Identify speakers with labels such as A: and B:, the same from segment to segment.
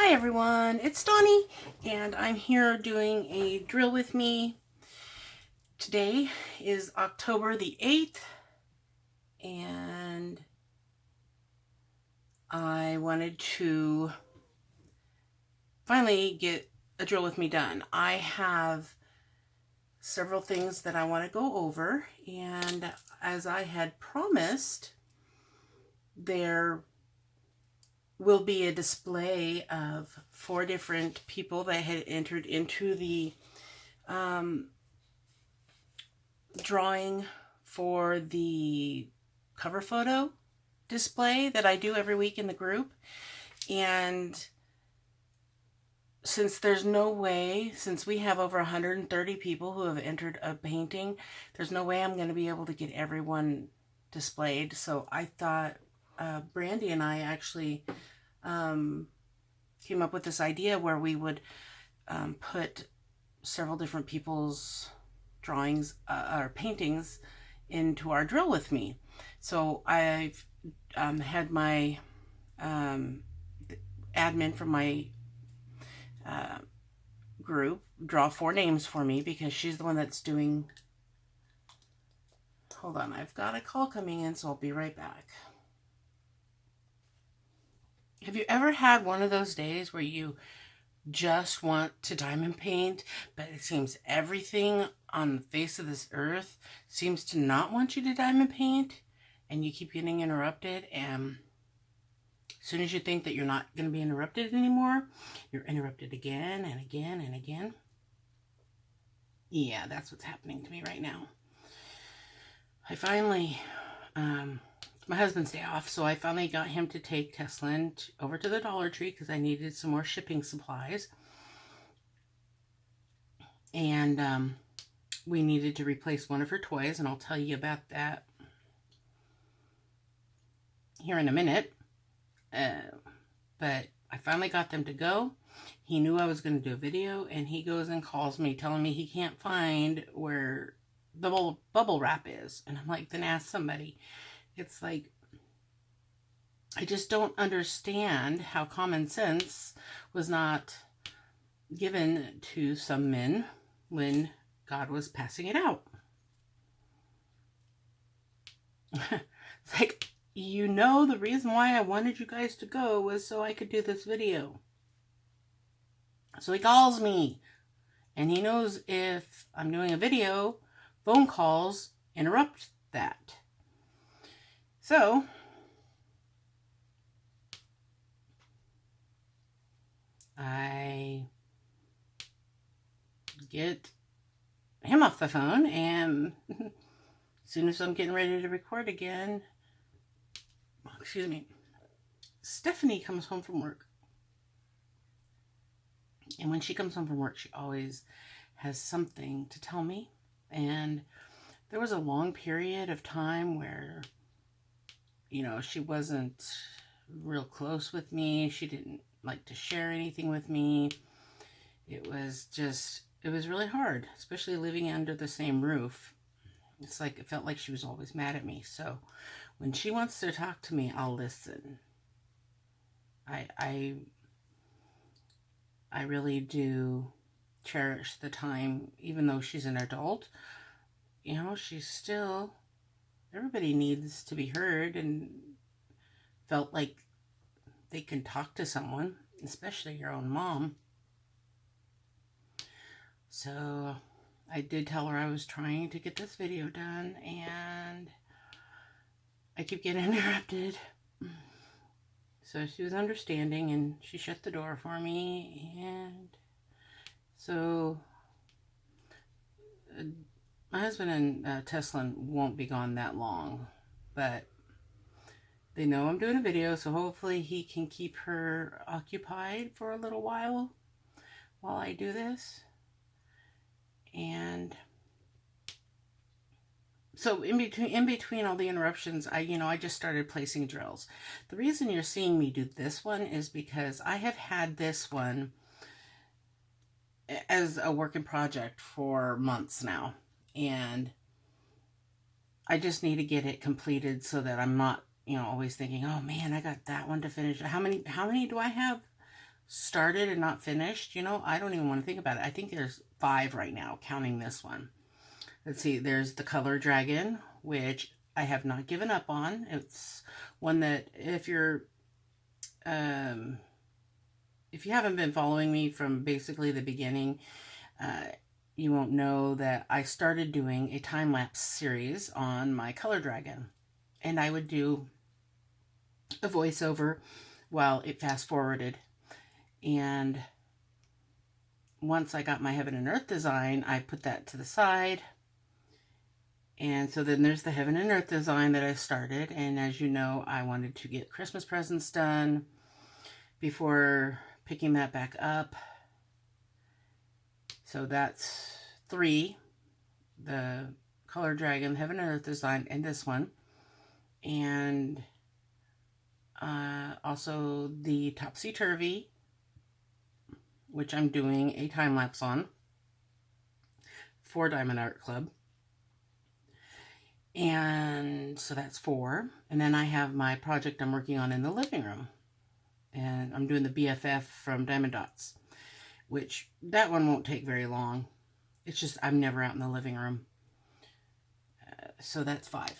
A: Hi everyone, it's Donnie, and I'm here doing a drill with me. Today is October the 8th, and I wanted to finally get a drill with me done. I have several things that I want to go over, and as I had promised, there will be a display of 4 different people that had entered into the drawing for the cover photo display that I do every week in the group. And since there's no way, since we have over 130 people who have entered a painting, there's no way I'm going to be able to get everyone displayed. So I thought Brandy and I actually came up with this idea where we would put several different people's drawings or paintings into our drill with me. So I've had my admin from my group draw 4 names for me because she's the one that's doing. Hold on, I've got a call coming in, so I'll be right back. Have you ever had one of those days where you just want to diamond paint, but it seems everything on the face of this earth seems to not want you to diamond paint, and you keep getting interrupted, and as soon as you think that you're not going to be interrupted anymore, you're interrupted again and again and again? Yeah, that's what's happening to me right now. I finally, my husband's day off, so I finally got him to take Teslin over to the Dollar Tree because I needed some more shipping supplies. And we needed to replace one of her toys, and I'll tell you about that here in a minute. But I finally got them to go. He knew I was going to do a video, and he goes and calls me telling me he can't find where the bubble wrap is. And I'm like, then ask somebody. It's like, I just don't understand how common sense was not given to some men when God was passing it out. It's like, you know, the reason why I wanted you guys to go was so I could do this video. So he calls me, and he knows if I'm doing a video, phone calls interrupt that. So I get him off the phone, and as soon as I'm getting ready to record again, excuse me, Stephanie comes home from work. And when she comes home from work, she always has something to tell me. And there was a long period of time where, you know, she wasn't real close with me. She didn't like to share anything with me. It was really hard, especially living under the same roof. It's like, it felt like she was always mad at me. So when she wants to talk to me, I'll listen. I really do cherish the time, even though she's an adult. You know, she's still, everybody needs to be heard and felt like they can talk to someone, especially your own mom. So I did tell her I was trying to get this video done, and I keep getting interrupted. So she was understanding, and she shut the door for me. And so my husband and Teslin won't be gone that long, but they know I'm doing a video, so hopefully he can keep her occupied for a little while I do this. And so in between all the interruptions, I just started placing drills. The reason you're seeing me do this one is because I have had this one as a working project for months now, and I just need to get it completed so that I'm not, always thinking, oh man, I got that one to finish. How many do I have? started and not finished. You know, I don't even want to think about it. I think there's 5 right now, counting this one. Let's see, there's the Color Dragon, which I have not given up on. It's one that if you haven't been following me from basically the beginning, you won't know that I started doing a time-lapse series on my Color Dragon. And I would do a voiceover while it fast-forwarded. And once I got my Heaven and Earth design, I put that to the side. And so then there's the Heaven and Earth design that I started. And as you know, I wanted to get Christmas presents done before picking that back up. So that's 3. The Color Dragon, Heaven and Earth design, and this one. And also the Topsy Turvy, which I'm doing a time lapse on for Diamond Art Club. And so that's 4. And then I have my project I'm working on in the living room. And I'm doing the BFF from Diamond Dots, which that one won't take very long. It's just I'm never out in the living room. So that's 5.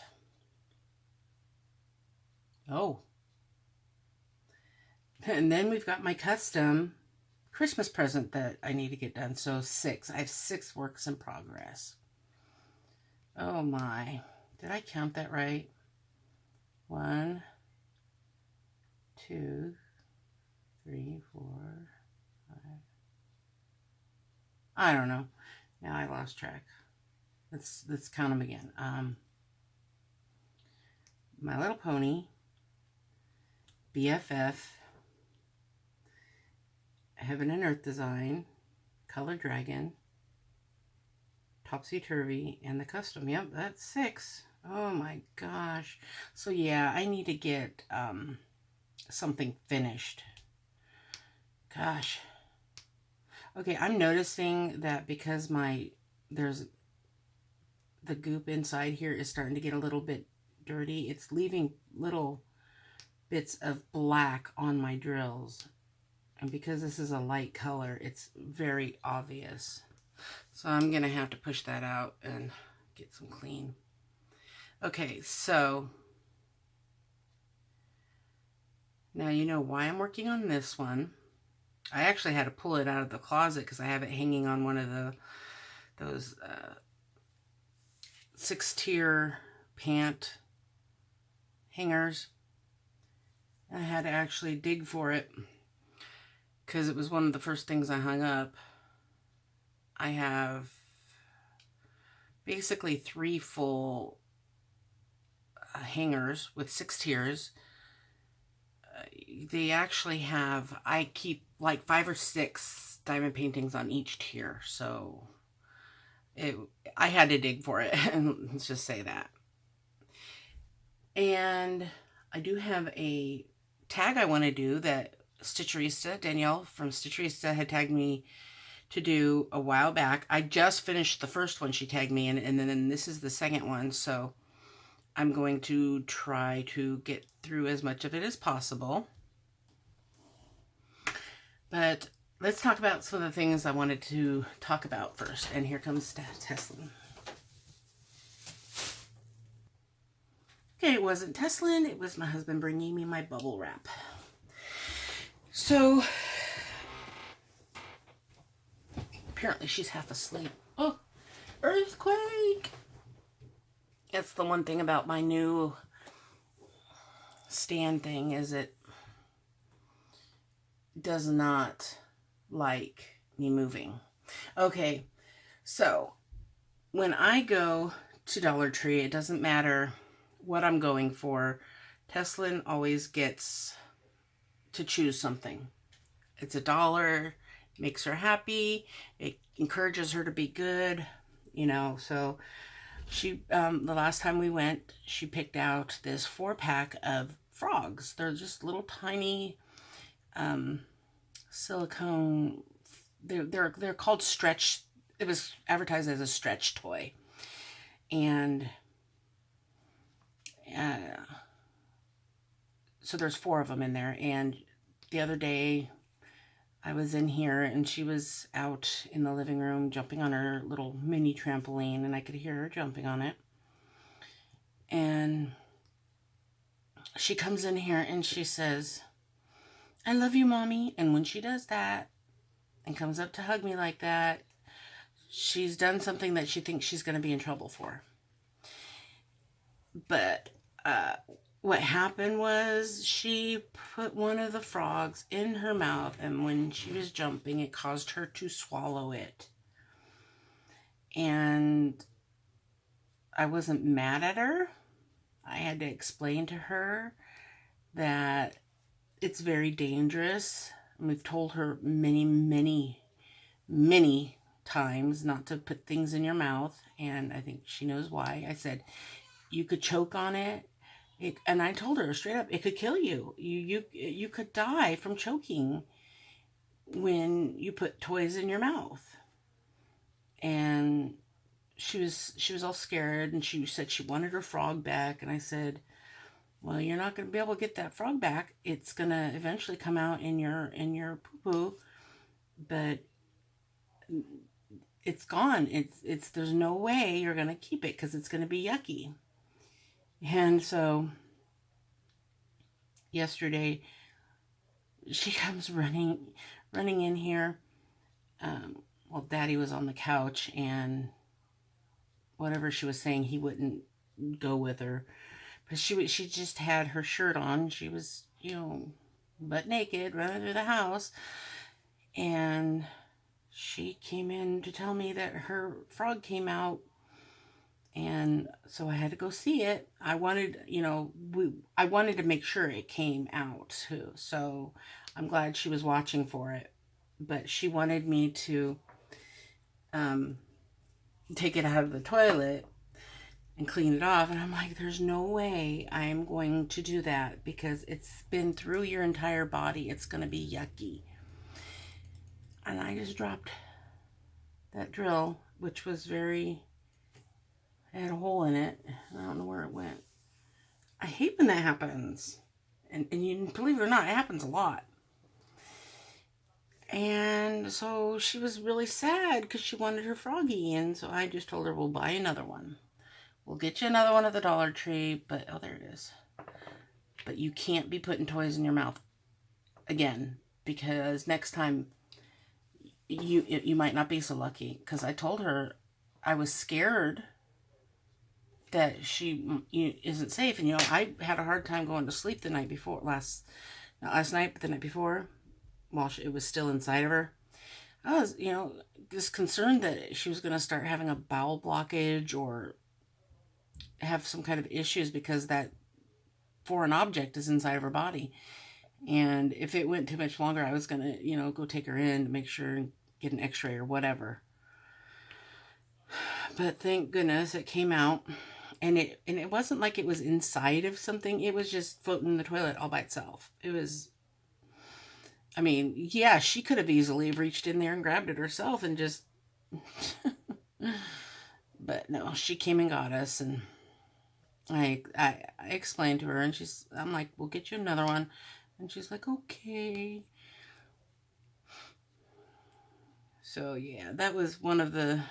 A: Oh. And then we've got my custom Christmas present that I need to get done. So 6. I have 6 works in progress. Oh my. Did I count that right? 1, 2, 3, 4, 5. I don't know. Now I lost track. Let's count them again. My Little Pony, BFF, Heaven and Earth design, Color Dragon, Topsy Turvy, and the custom. Yep, that's 6. Oh my gosh. So yeah, I need to get something finished. Gosh. Okay, I'm noticing that because there's the goop inside here is starting to get a little bit dirty. It's leaving little bits of black on my drills. And because this is a light color, it's very obvious. So I'm going to have to push that out and get some clean. Okay, so now you know why I'm working on this one. I actually had to pull it out of the closet because I have it hanging on one of those 6-tier pant hangers. I had to actually dig for it because it was one of the first things I hung up. I have basically 3 full hangers with 6 tiers. They actually have, I keep like 5 or 6 diamond paintings on each tier. So I had to dig for it. And let's just say that. And I do have a tag I want to do that Stitcherista, Danielle from Stitcherista, had tagged me to do a while back. I just finished the first one she tagged me in, and then this is the second one. So I'm going to try to get through as much of it as possible. But let's talk about some of the things I wanted to talk about first. And here comes Teslin. Okay, it wasn't Teslin. It was my husband bringing me my bubble wrap. So apparently she's half asleep. Oh, earthquake! That's the one thing about my new stand thing, is it does not like me moving. Okay, so when I go to Dollar Tree, it doesn't matter what I'm going for. Teslin always gets to choose something. It's $1, makes her happy, it encourages her to be good, you know. So she, the last time we went, she picked out this 4-pack of frogs. They're just little tiny silicone. They're called stretch. It was advertised as a stretch toy, and so there's 4 of them in there. And the other day, I was in here and she was out in the living room jumping on her little mini trampoline, and I could hear her jumping on it. And she comes in here and she says, "I love you, Mommy." And when she does that and comes up to hug me like that, she's done something that she thinks she's going to be in trouble for. But what happened was she put one of the frogs in her mouth, and when she was jumping, it caused her to swallow it. And I wasn't mad at her. I had to explain to her that it's very dangerous. And we've told her many, many, many times not to put things in your mouth, and I think she knows why. I said, you could choke on it. And I told her straight up, it could kill you. You could die from choking when you put toys in your mouth. And she was all scared, and she said she wanted her frog back. And I said, well, you're not going to be able to get that frog back. It's going to eventually come out in your poo-poo, but it's gone. It's there's no way you're going to keep it because it's going to be yucky. And so yesterday she comes running in here. Well, Daddy was on the couch, and whatever she was saying, he wouldn't go with her. But she just had her shirt on. She was, butt naked, running through the house. And she came in to tell me that her frog came out. And so I had to go see it. I wanted to make sure it came out too. So I'm glad she was watching for it. But she wanted me to take it out of the toilet and clean it off. And I'm like, there's no way I'm going to do that because it's been through your entire body. It's going to be yucky. And I just dropped that drill, which was it had a hole in it. I don't know where it went. I hate when that happens. And you believe it or not, it happens a lot. And so she was really sad because she wanted her froggy. And so I just told her, we'll buy another one. We'll get you another one at the Dollar Tree. But, oh, there it is. But you can't be putting toys in your mouth again, because next time you might not be so lucky. Because I told her I was scared that she isn't safe. And, I had a hard time going to sleep the night before, not last night, but the night before, while it was still inside of her. I was, just concerned that she was going to start having a bowel blockage or have some kind of issues because that foreign object is inside of her body. And if it went too much longer, I was going to, go take her in to make sure and get an x-ray or whatever. But thank goodness it came out. And it wasn't like it was inside of something. It was just floating in the toilet all by itself. It was, yeah, she could have easily reached in there and grabbed it herself and just, but no, she came and got us. And I explained to her, and I'm like, we'll get you another one. And she's like, okay. So yeah, that was one of the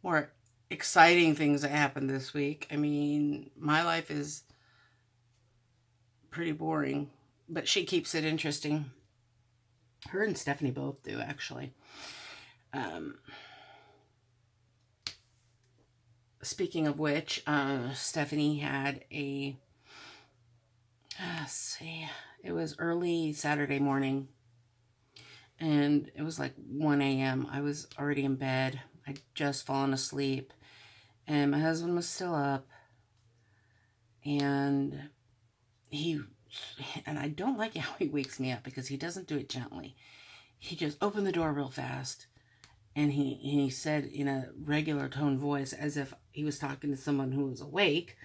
A: more exciting things that happened this week. My life is pretty boring, but she keeps it interesting. Her and Stephanie both do, actually. Speaking of which, Stephanie had it was early Saturday morning, and it was like 1 a.m. I was already in bed. I'd just fallen asleep, and my husband was still up, and I don't like how he wakes me up because he doesn't do it gently. He just opened the door real fast, and he said in a regular tone voice, as if he was talking to someone who was awake,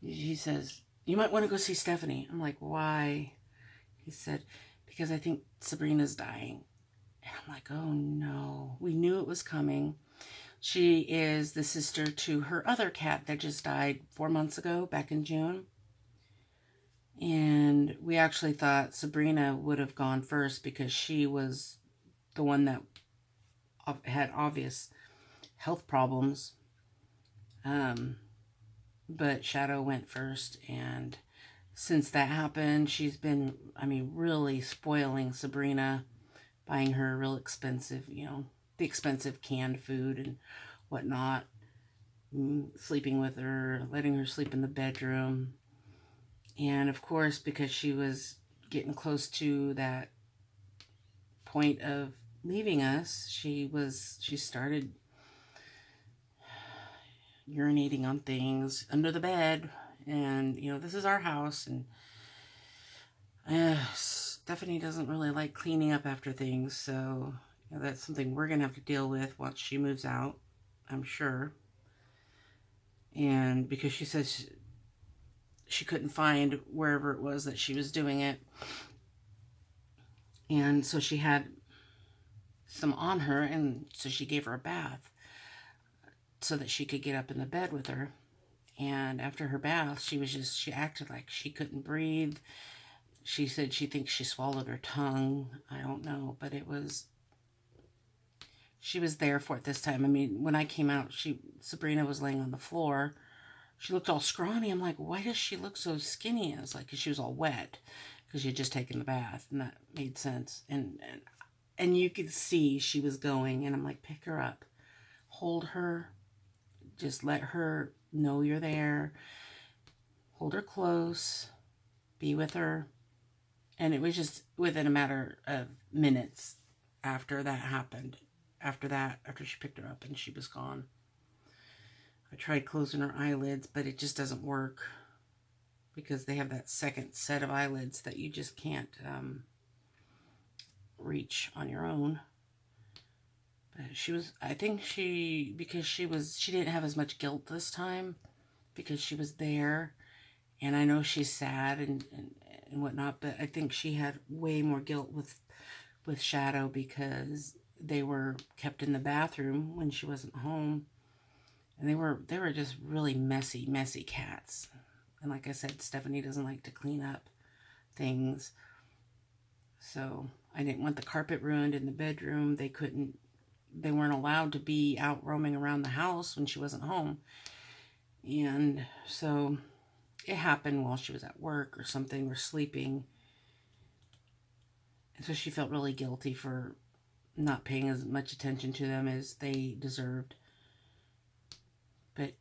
A: he says, "You might want to go see Stephanie." I'm like, "Why?" He said, "Because I think Sabrina's dying." And I'm like, oh no, we knew it was coming. She is the sister to her other cat that just died 4 months ago, back in June. And we actually thought Sabrina would have gone first because she was the one that had obvious health problems. But Shadow went first, and since that happened, she's been, really spoiling Sabrina, buying her real expensive, the expensive canned food and whatnot, sleeping with her, letting her sleep in the bedroom. And of course, because she was getting close to that point of leaving us, she started urinating on things under the bed. And, this is our house, and Stephanie doesn't really like cleaning up after things, so that's something we're going to have to deal with once she moves out, I'm sure. And because she says she couldn't find wherever it was that she was doing it. And so she had some on her, and so she gave her a bath so that she could get up in the bed with her. And after her bath, she acted like she couldn't breathe. She said she thinks she swallowed her tongue. I don't know, but she was there for it this time. When I came out, Sabrina was laying on the floor. She looked all scrawny. I'm like, why does she look so skinny? And it's like, because she was all wet, because she had just taken the bath, and that made sense. And you could see she was going, and I'm like, pick her up, hold her, just let her know you're there, hold her close, be with her. And it was just within a matter of minutes after that happened. After she picked her up and she was gone. I tried closing her eyelids, but it just doesn't work because they have that second set of eyelids that you just can't reach on your own. But because she didn't have as much guilt this time because she was there. And I know she's sad and whatnot, but I think she had way more guilt with Shadow because they were kept in the bathroom when she wasn't home. And they were just really messy cats. And like I said, Stephanie doesn't like to clean up things. So I didn't want the carpet ruined in the bedroom. They weren't allowed to be out roaming around the house when she wasn't home. And so it happened while she was at work or something, or sleeping. And so she felt really guilty for not paying as much attention to them as they deserved. But,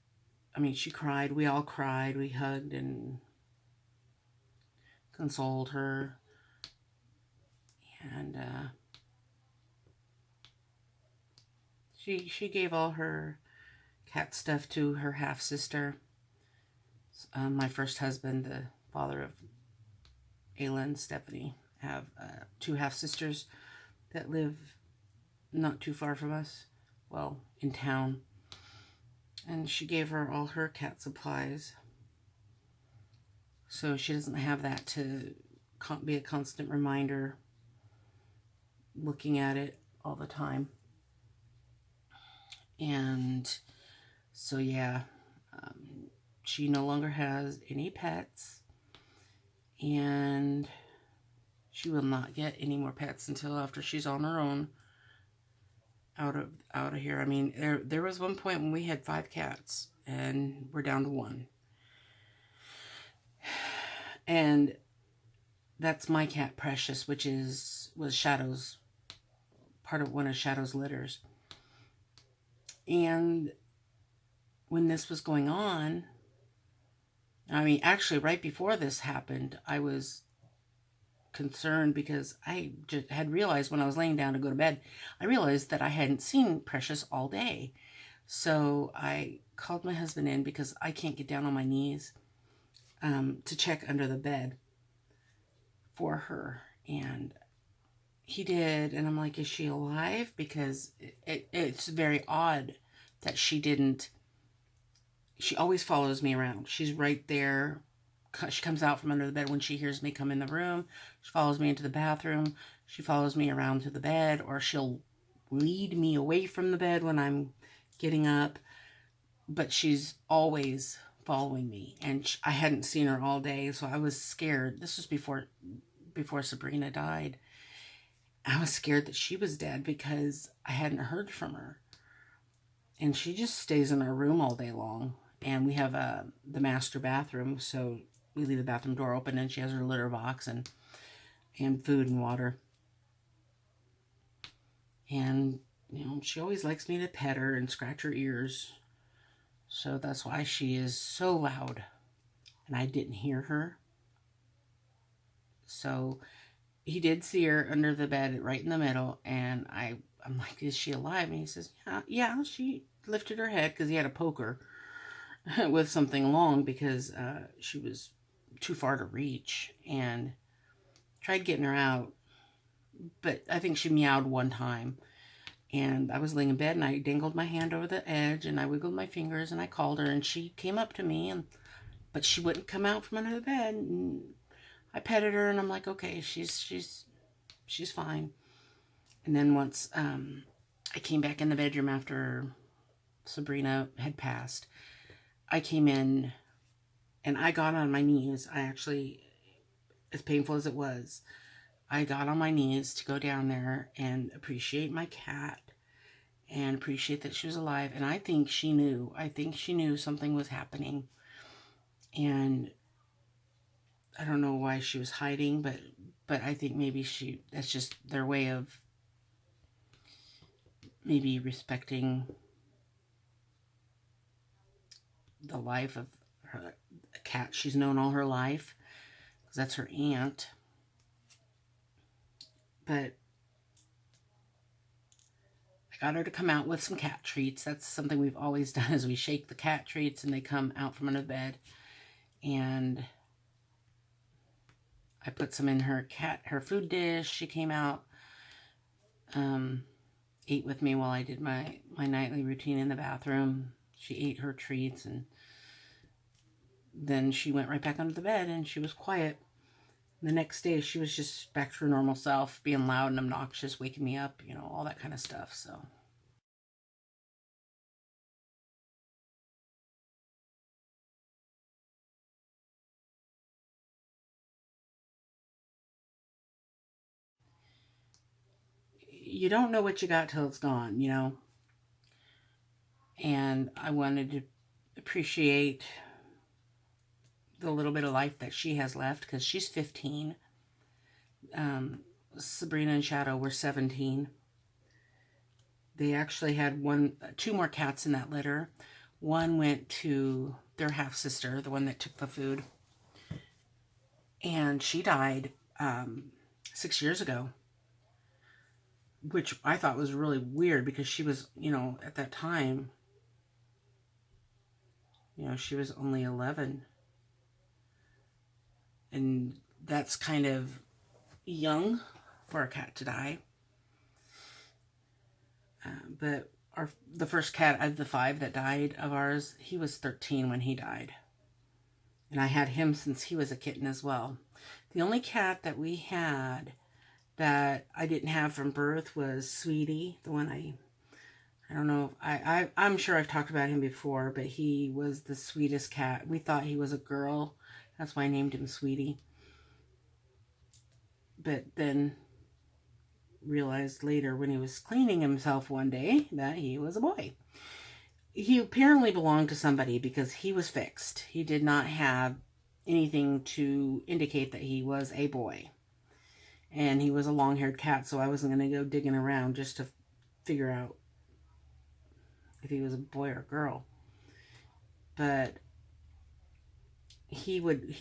A: she cried. We all cried. We hugged and consoled her. And she gave all her cat stuff to her half-sister. My first husband, the father of Ayla and Stephanie, have two half-sisters that live not too far from us, well, in town. And she gave her all her cat supplies, so she doesn't have that to be a constant reminder, looking at it all the time. And so, yeah, she no longer has any pets, and she will not get any more pets until after she's on her own out of here. There was one point when we had 5 cats, and we're down to 1. And that's my cat Precious, which was Shadow's, part of one of Shadow's litters. And when this was going on, actually right before this happened, I was concerned because I just had realized when I was laying down to go to bed, I realized that I hadn't seen Precious all day. So I called my husband in because I can't get down on my knees to check under the bed for her. And he did, and I'm like, is she alive? Because it's very odd that she always follows me around. She's right there. She comes out from under the bed when she hears me come in the room. She follows me into the bathroom. She follows me around to the bed, or she'll lead me away from the bed when I'm getting up. But she's always following me, and I hadn't seen her all day, so I was scared. This was before Sabrina died. I was scared that she was dead because I hadn't heard from her. And she just stays in our room all day long. And we have the master bathroom, so we leave the bathroom door open, and she has her litter box and food and water. And, she always likes me to pet her and scratch her ears. So that's why she is so loud. And I didn't hear her. So he did see her under the bed right in the middle. And I'm like, is she alive? And he says, yeah, she lifted her head because he had a poker with something long because she was too far to reach, and tried getting her out. But I think she meowed one time. And I was laying in bed, and I dangled my hand over the edge, and I wiggled my fingers, and I called her, and she came up to me, but she wouldn't come out from under the bed. And I petted her, and I'm like, okay, she's fine. And then once I came back in the bedroom after Sabrina had passed, I came in and I got on my knees. I actually, as painful as it was, I got on my knees to go down there and appreciate my cat and appreciate that she was alive. And I think she knew. I think she knew something was happening. And I don't know why she was hiding, but I think maybe that's just their way of maybe respecting the life of her cat she's known all her life, because that's her aunt. But I got her to come out with some cat treats. That's something we've always done, is we shake the cat treats and they come out from under the bed. And I put some in her food dish. She came out, ate with me while I did my nightly routine in the bathroom. She ate her treats, and then she went right back under the bed, and she was quiet. The next day, she was just back to her normal self, being loud and obnoxious, waking me up, all that kind of stuff. So you don't know what you got till it's gone, And I wanted to appreciate the little bit of life that she has left, because she's 15. Sabrina and Shadow were 17. They actually had two more cats in that litter. One went to their half-sister, the one that took the food. And she died 6 years ago, which I thought was really weird, because she was, at that time, she was only 11. And that's kind of young for a cat to die. But the first cat of the 5 that died of ours, he was 13 when he died. And I had him since he was a kitten as well. The only cat that we had that I didn't have from birth was Sweetie, the one I don't know. I'm sure I've talked about him before, but he was the sweetest cat. We thought he was a girl. That's why I named him Sweetie. But then realized later, when he was cleaning himself one day, that he was a boy. He apparently belonged to somebody, because he was fixed. He did not have anything to indicate that he was a boy. And he was a long-haired cat, so I wasn't going to go digging around just to figure out if he was a boy or a girl. But he would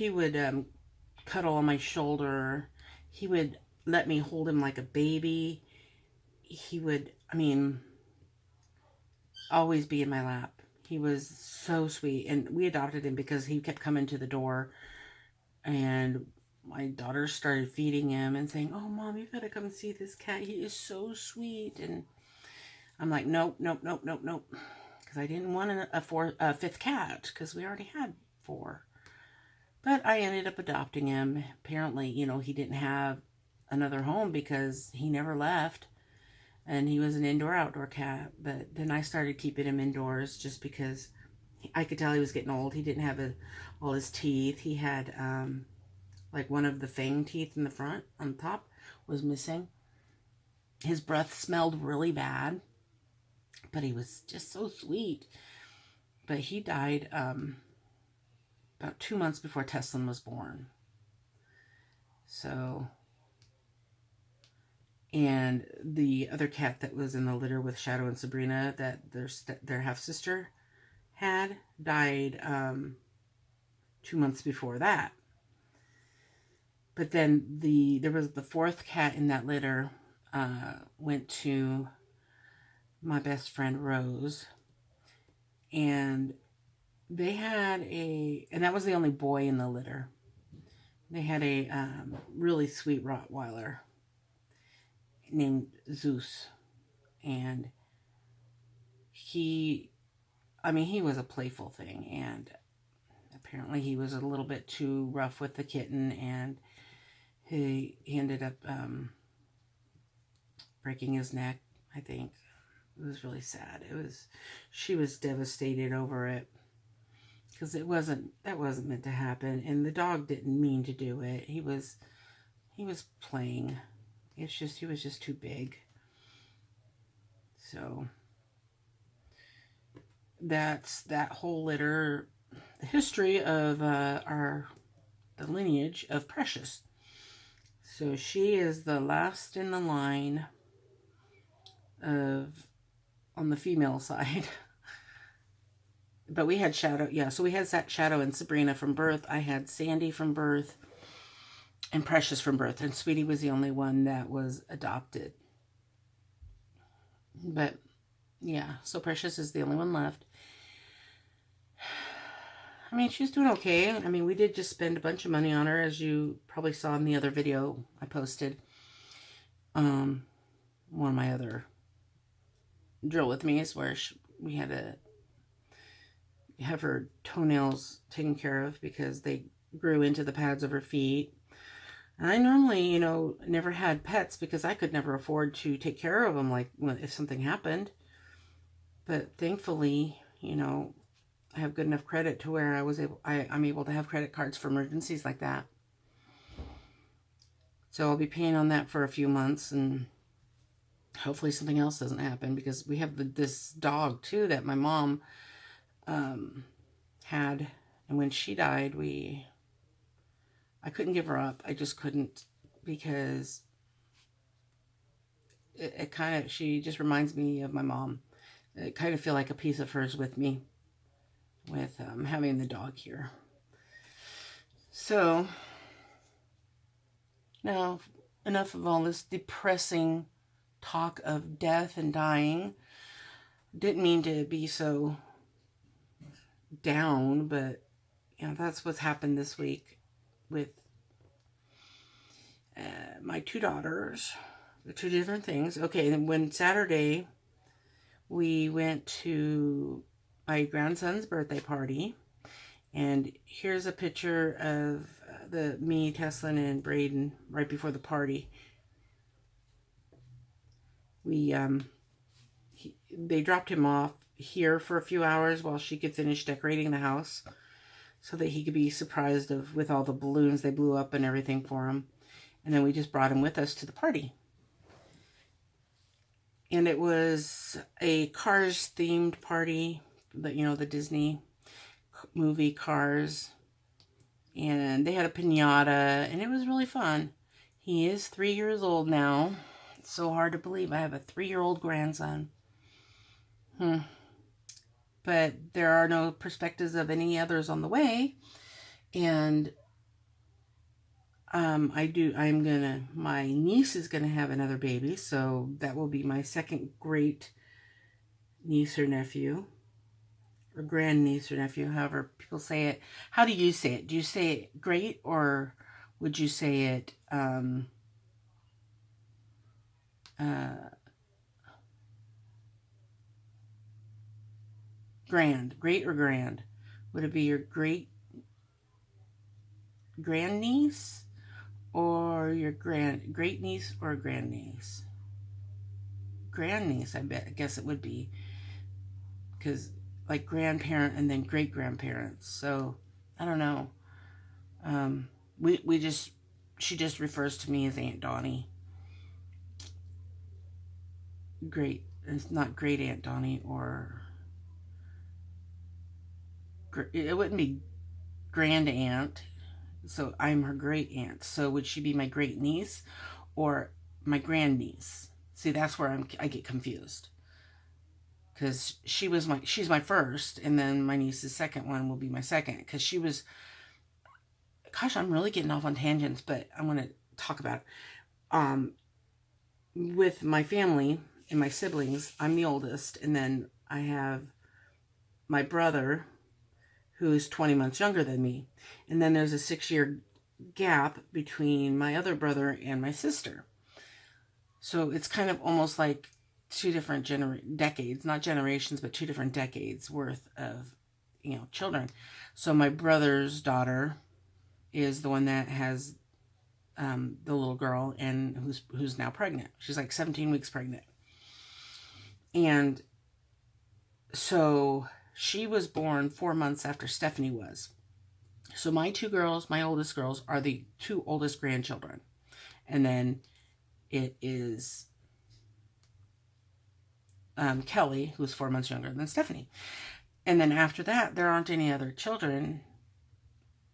A: cuddle on my shoulder. He would let me hold him like a baby. He would, always be in my lap. He was so sweet. And we adopted him because he kept coming to the door. And my daughter started feeding him and saying, "Oh, Mom, you've got to come see this cat. He is so sweet." And I'm like, nope. Because I didn't want a fifth cat, because we already had 4. But I ended up adopting him. Apparently, he didn't have another home because he never left. And he was an indoor-outdoor cat. But then I started keeping him indoors just because I could tell he was getting old. He didn't have all his teeth. He had like one of the fang teeth in the front on top was missing. His breath smelled really bad, but he was just so sweet. But he died about 2 months before Teslin was born. So, and the other cat that was in the litter with Shadow and Sabrina that their half-sister had died 2 months before that. But then there was the fourth cat in that litter went to my best friend Rose, and they had and that was the only boy in the litter. They had a really sweet Rottweiler named Zeus, and he was a playful thing, and apparently he was a little bit too rough with the kitten, and he ended up breaking his neck, I think. It was really sad. She was devastated over it, because that wasn't meant to happen, and the dog didn't mean to do it. He was playing. It's just he was just too big. So that's that whole litter, the history of the lineage of Precious. So she is the last in the line on the female side. But we had Shadow, yeah, so we had that Shadow and Sabrina from birth. I had Sandy from birth and Precious from birth, and Sweetie was the only one that was adopted. But yeah, so Precious is the only one left. I mean, she's doing okay. I mean, we did just spend a bunch of money on her, as you probably saw in the other video I posted. One of my other drill with me is where we had to have her toenails taken care of because they grew into the pads of her feet. And I normally, never had pets because I could never afford to take care of them, like if something happened. But thankfully, I have good enough credit to where I'm able to have credit cards for emergencies like that. So I'll be paying on that for a few months, and hopefully something else doesn't happen, because we have this dog too that my mom had, and when she died, I couldn't give her up. I just couldn't, because she just reminds me of my mom. I kind of feel like a piece of hers with me, with having the dog here. So now, enough of all this depressing talk of death and dying. Didn't mean to be so down, but that's what's happened this week with my two daughters. The two different things. Okay, and when Saturday we went to my grandson's birthday party, and here's a picture of me, Teslin, and Braden right before the party. They dropped him off here for a few hours while she could finish decorating the house, so that he could be surprised with all the balloons they blew up and everything for him. And then we just brought him with us to the party. And it was a Cars themed party, the Disney movie Cars. And they had a piñata, and it was really fun. He is 3 years old now. It's so hard to believe I have a 3-year-old grandson. But there are no perspectives of any others on the way. And my niece is gonna have another baby, so that will be my second great niece or nephew, or grandniece or nephew, however people say it. How do you say it? Do you say it great, or would you say it grand? Great or grand? Would it be your great grandniece, or your great niece, or grandniece? Grandniece, I guess it would be, because like grandparent and then great grandparents. So I don't know. Um, we just she just refers to me as Aunt Donnie. Great, it's not great Aunt Donnie, or it wouldn't be grand aunt. So I'm her great aunt. So would she be my great niece or my grandniece? See, that's where I get confused, because she's my first, and then my niece's second one will be my second, because she was. Gosh, I'm really getting off on tangents, but I want to talk about it. With my family and my siblings, I'm the oldest, and then I have my brother, who's 20 months younger than me, and then there's a 6-year gap between my other brother and my sister. So it's kind of almost like two different decades, not generations, but two different decades worth of, children. So my brother's daughter is the one that has the little girl, and who's now pregnant. She's like 17 weeks pregnant. And so she was born 4 months after Stephanie was. So my two girls, my oldest girls, are the two oldest grandchildren. And then it is Kelly, who's 4 months younger than Stephanie. And then after that, there aren't any other children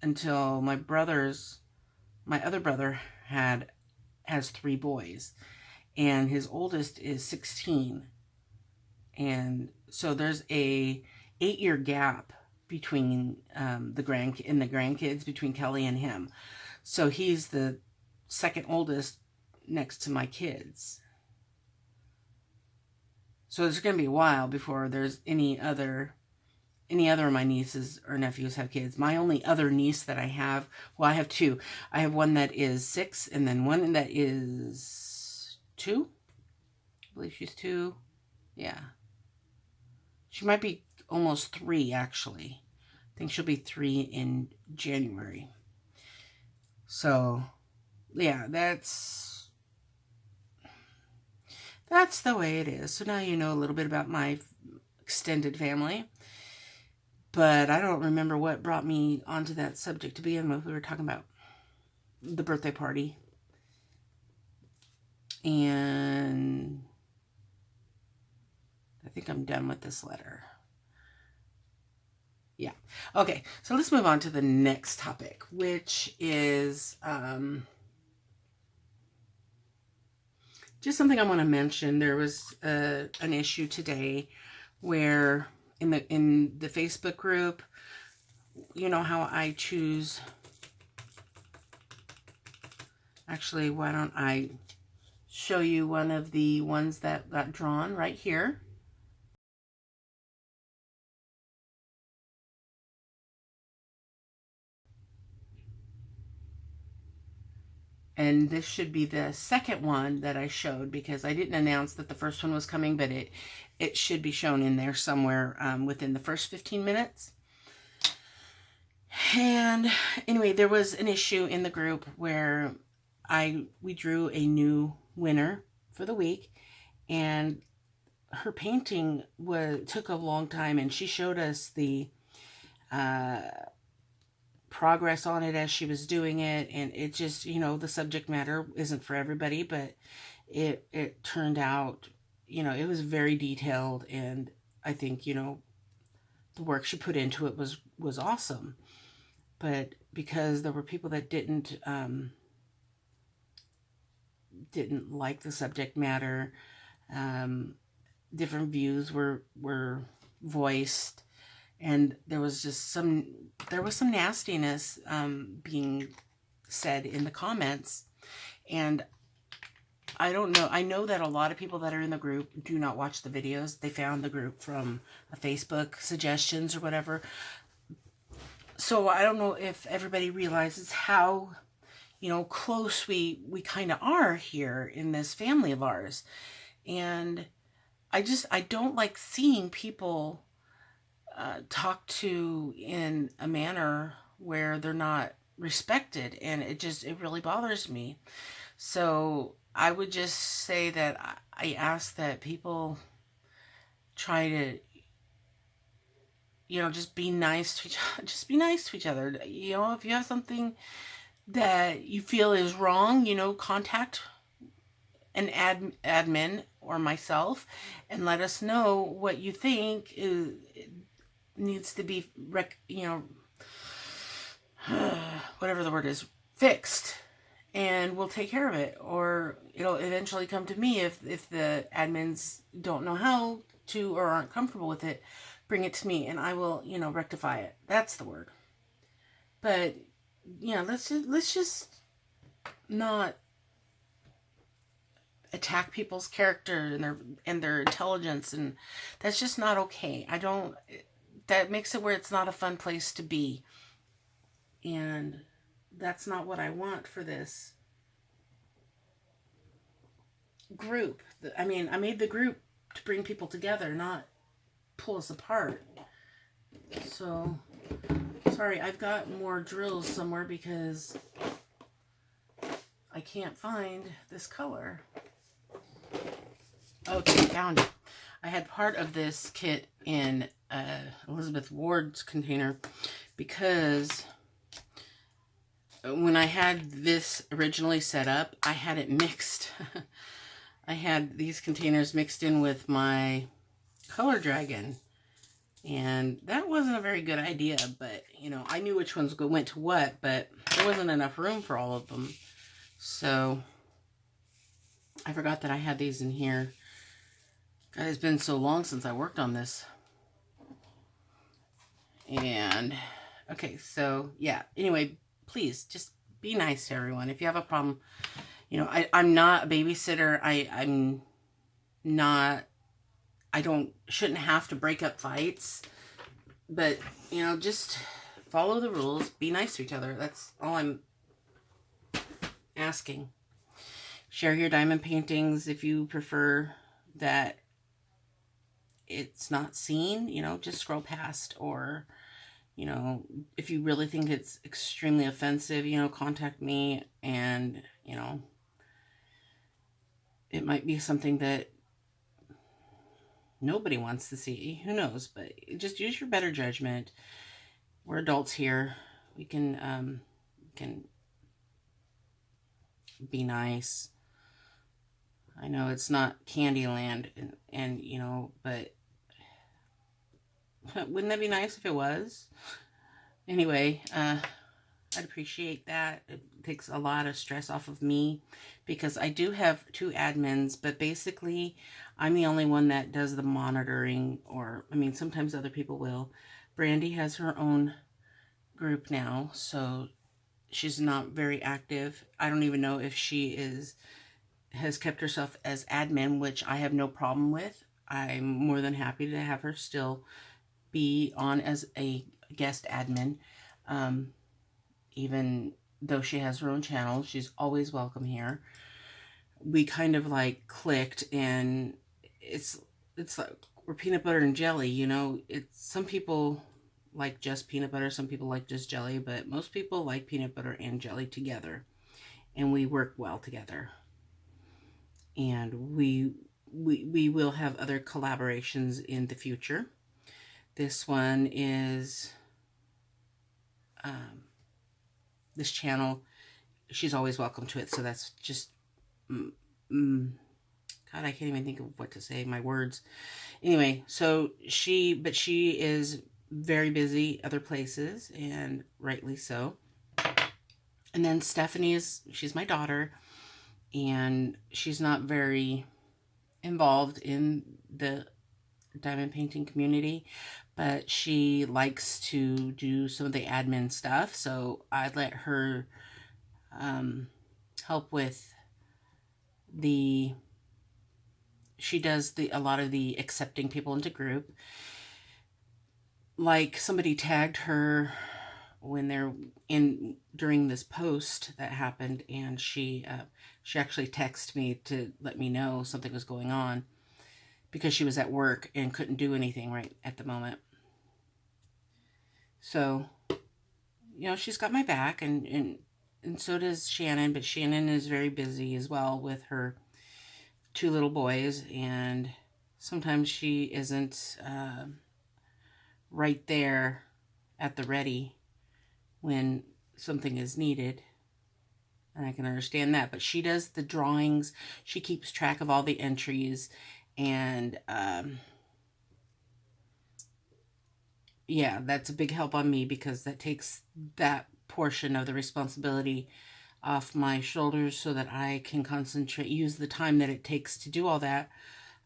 A: until my other brother has 3 boys, and his oldest is 16. And so there's a 8-year gap between the grandkids, between Kelly and him. So he's the second oldest next to my kids. So it's going to be a while before there's any other of my nieces or nephews have kids. My only other niece that I have, well, I have 2. I have one that is 6, and then one that is 2. I believe she's 2. Yeah. She might be almost 3, actually. I think she'll be 3 in January. So, yeah, that's the way it is. So now you know a little bit about my extended family. But I don't remember what brought me onto that subject to begin with. We were talking about the birthday party. And I think I'm done with this letter. Yeah. Okay, so let's move on to the next topic, which is just something I want to mention. There was an issue today where in the Facebook group, you know how I choose. Actually, why don't I show you one of the ones that got drawn right here. And this should be the second one that I showed, because I didn't announce that the first one was coming, but it should be shown in there somewhere within the first 15 minutes. And anyway, there was an issue in the group where we drew a new winner for the week, and her painting took a long time, and she showed us the progress on it as she was doing it, and it just, the subject matter isn't for everybody, but it turned out, it was very detailed, and I think, the work she put into it was awesome. But because there were people that didn't like the subject matter, different views were voiced, and there was some nastiness being said in the comments. And I don't know. I know that a lot of people that are in the group do not watch the videos. They found the group from a Facebook suggestions or whatever. So I don't know if everybody realizes how, close we kind of are here in this family of ours. And I don't like seeing people talked to in a manner where they're not respected, and it really bothers me. So I would just say that I ask that people try to just be nice to just be nice to each other. If you have something that you feel is wrong, contact an admin or myself and let us know what you think needs to be whatever the word is, fixed, and we'll take care of it. Or it'll eventually come to me if the admins don't know how to or aren't comfortable with it. Bring it to me and I will, rectify it. That's the word. But let's just not attack people's character and their intelligence, and that's just not okay. That makes it where it's not a fun place to be. And that's not what I want for this group. I made the group to bring people together, not pull us apart. So, sorry, I've got more drills somewhere because I can't find this color. Okay, found it. I had part of this kit in Elizabeth Ward's container because when I had this originally set up, I had it mixed. I had these containers mixed in with my color dragon, and that wasn't a very good idea. But I knew which ones went to what, but there wasn't enough room for all of them, so I forgot that I had these in here. God, it's been so long since I worked on this. And okay, so yeah, anyway, please just be nice to everyone. If you have a problem, I'm not a babysitter. I'm not, shouldn't have to break up fights, but just follow the rules, be nice to each other. That's all I'm asking. Share your diamond paintings if you prefer that it's not seen, just scroll past. Or if you really think it's extremely offensive, contact me, and it might be something that nobody wants to see. Who knows? But just use your better judgment. We're adults here. We can be nice. I know it's not Candyland, and but wouldn't that be nice if it was? Anyway, I'd appreciate that. It takes a lot of stress off of me because I do have 2 admins, but basically I'm the only one that does the monitoring, or sometimes other people will. Brandy has her own group now, so she's not very active. I don't even know if she has kept herself as admin, which I have no problem with. I'm more than happy to have her still be on as a guest admin. Even though she has her own channel, she's always welcome here. We kind of like clicked, and it's like we're peanut butter and jelly, It's some people like just peanut butter, some people like just jelly, but most people like peanut butter and jelly together, and we work well together. And we will have other collaborations in the future. This one is this channel, she's always welcome to it, so that's just God, I can't even think of what to say, my words. Anyway, so she is very busy other places, and rightly so. And then Stephanie she's my daughter, and she's not very involved in the diamond painting community, but she likes to do some of the admin stuff, so I let her help with she does a lot of the accepting people into group. Like, somebody tagged her when they're during this post that happened, and she actually texted me to let me know something was going on because she was at work and couldn't do anything right at the moment. So, she's got my back, and so does Shannon, but Shannon is very busy as well with her 2 little boys, and sometimes she isn't right there at the ready when something is needed. And I can understand that. But she does the drawings. She keeps track of all the entries. And yeah, that's a big help on me because that takes that portion of the responsibility off my shoulders so that I can concentrate, use the time that it takes to do all that,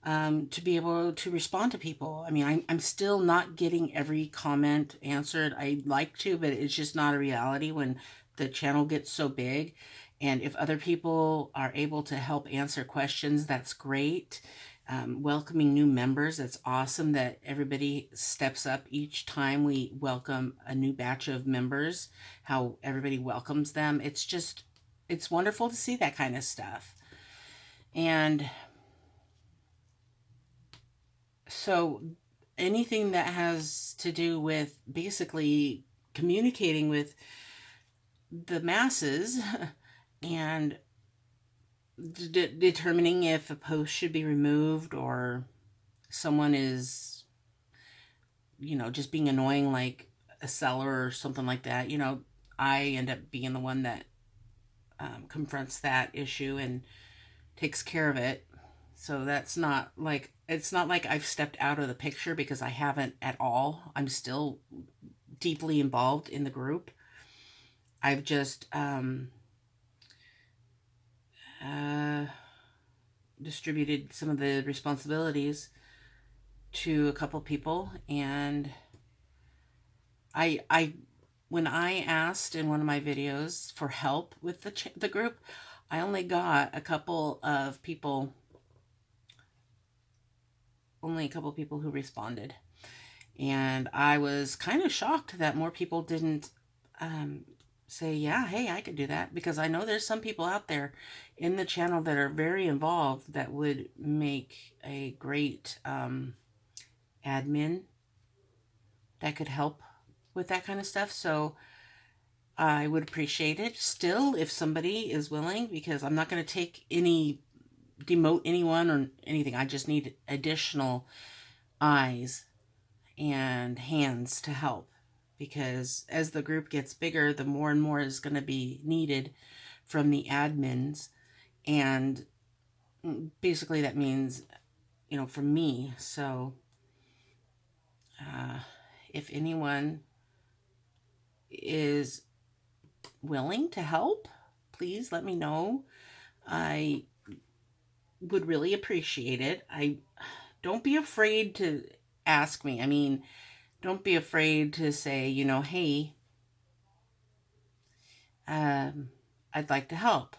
A: to be able to respond to people. I mean, I'm still not getting every comment answered. I'd like to, but it's just not a reality when the channel gets so big. And if other people are able to help answer questions, that's great. Welcoming new members, that's awesome that everybody steps up each time we welcome a new batch of members, how everybody welcomes them. It's wonderful to see that kind of stuff. And so anything that has to do with basically communicating with the masses and determining if a post should be removed or someone is, just being annoying, like a seller or something like that, I end up being the one that confronts that issue and takes care of it. So it's not like I've stepped out of the picture, because I haven't at all. I'm still deeply involved in the group. I've just distributed some of the responsibilities to a couple people, and I when I asked in one of my videos for help with the group, I only got a couple of people who responded. And I was kind of shocked that more people didn't say, yeah, hey, I could do that. Because I know there's some people out there in the channel that are very involved that would make a great admin that could help with that kind of stuff. So I would appreciate it still if somebody is willing, because I'm not going to demote anyone or anything. I just need additional eyes and hands to help, because as the group gets bigger, the more and more is going to be needed from the admins. And basically that means, from me. So if anyone is willing to help, please let me know. I would really appreciate it. Don't be afraid to ask me. I mean, don't be afraid to say, hey, I'd like to help,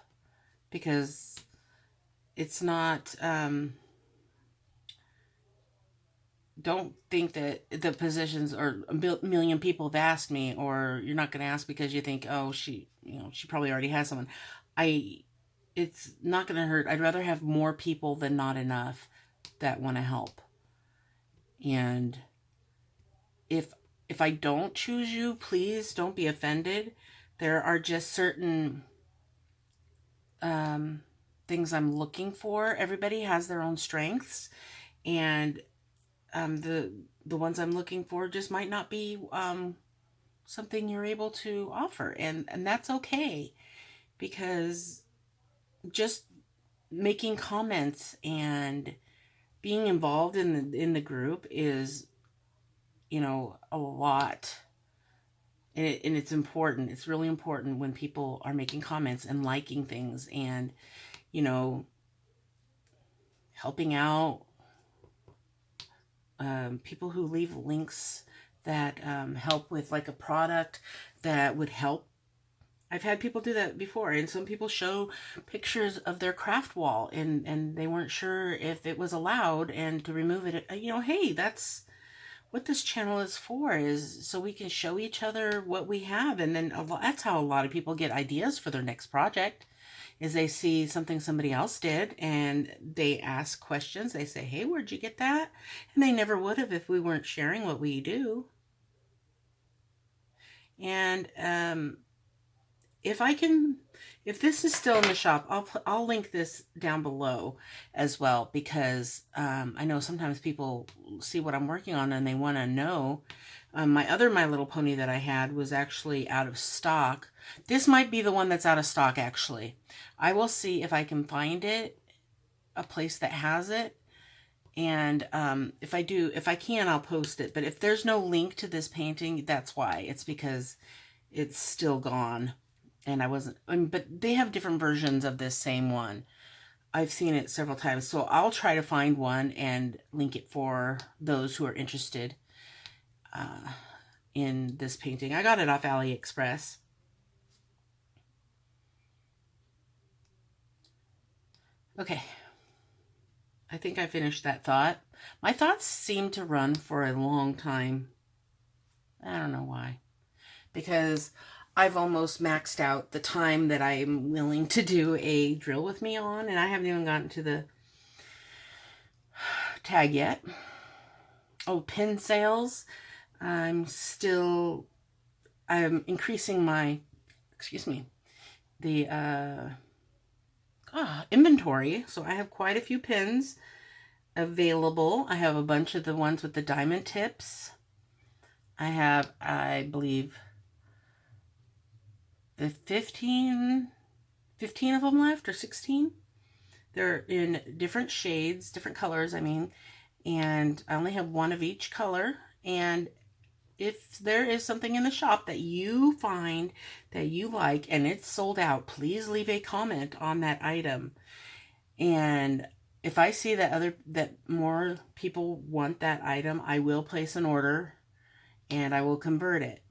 A: because it's not, don't think that the positions or a million people have asked me, or you're not going to ask because you think, oh, she probably already has someone. It's not going to hurt. I'd rather have more people than not enough that want to help. And if I don't choose you, please don't be offended. There are just certain things I'm looking for. Everybody has their own strengths, and the ones I'm looking for just might not be something you're able to offer, and that's okay, because just making comments and being involved in the group is, a lot. And it's important. It's really important when people are making comments and liking things and, helping out. People who leave links that help with like a product that would help. I've had people do that before, and some people show pictures of their craft wall, and they weren't sure if it was allowed, and to remove it, hey, that's what this channel is for, is so we can show each other what we have. And then that's how a lot of people get ideas for their next project, is they see something somebody else did and they ask questions. They say, hey, where'd you get that? And they never would have if we weren't sharing what we do. And if I can, if this is still in the shop, I'll link this down below as well, because I know sometimes people see what I'm working on and they want to know. My other My Little Pony that I had was actually out of stock. This might be the one that's out of stock, actually. I will see if I can find it, a place that has it. And if I can, I'll post it. But if there's no link to this painting, that's why. It's because it's still gone. And I wasn't, but they have different versions of this same one. I've seen it several times. So I'll try to find one and link it for those who are interested in this painting. I got it off AliExpress. Okay. I think I finished that thought. My thoughts seem to run for a long time. I don't know why. Because I've almost maxed out the time that I'm willing to do a drill with me on, and I haven't even gotten to the tag yet. Oh, pin sales. I'm increasing my, the inventory. So I have quite a few pins available. I have a bunch of the ones with the diamond tips. I have, I believe, the 15 of them left, or 16. They're in different shades, different colors, I mean, and I only have one of each color. And if there is something in the shop that you find that you like and it's sold out, please leave a comment on that item. And if I see that more people want that item, I will place an order and I will convert it.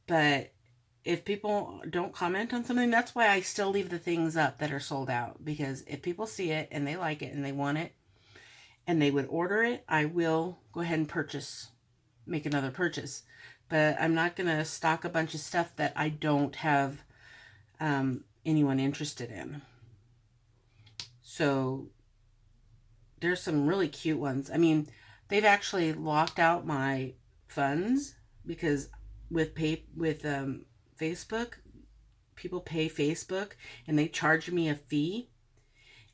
A: But if people don't comment on something, that's why I still leave the things up that are sold out. Because if people see it and they like it and they want it and they would order it, I will go ahead and make another purchase. But I'm not going to stock a bunch of stuff that I don't have anyone interested in. So there's some really cute ones. I mean, they've actually locked out my funds because with Facebook, people pay Facebook and they charge me a fee.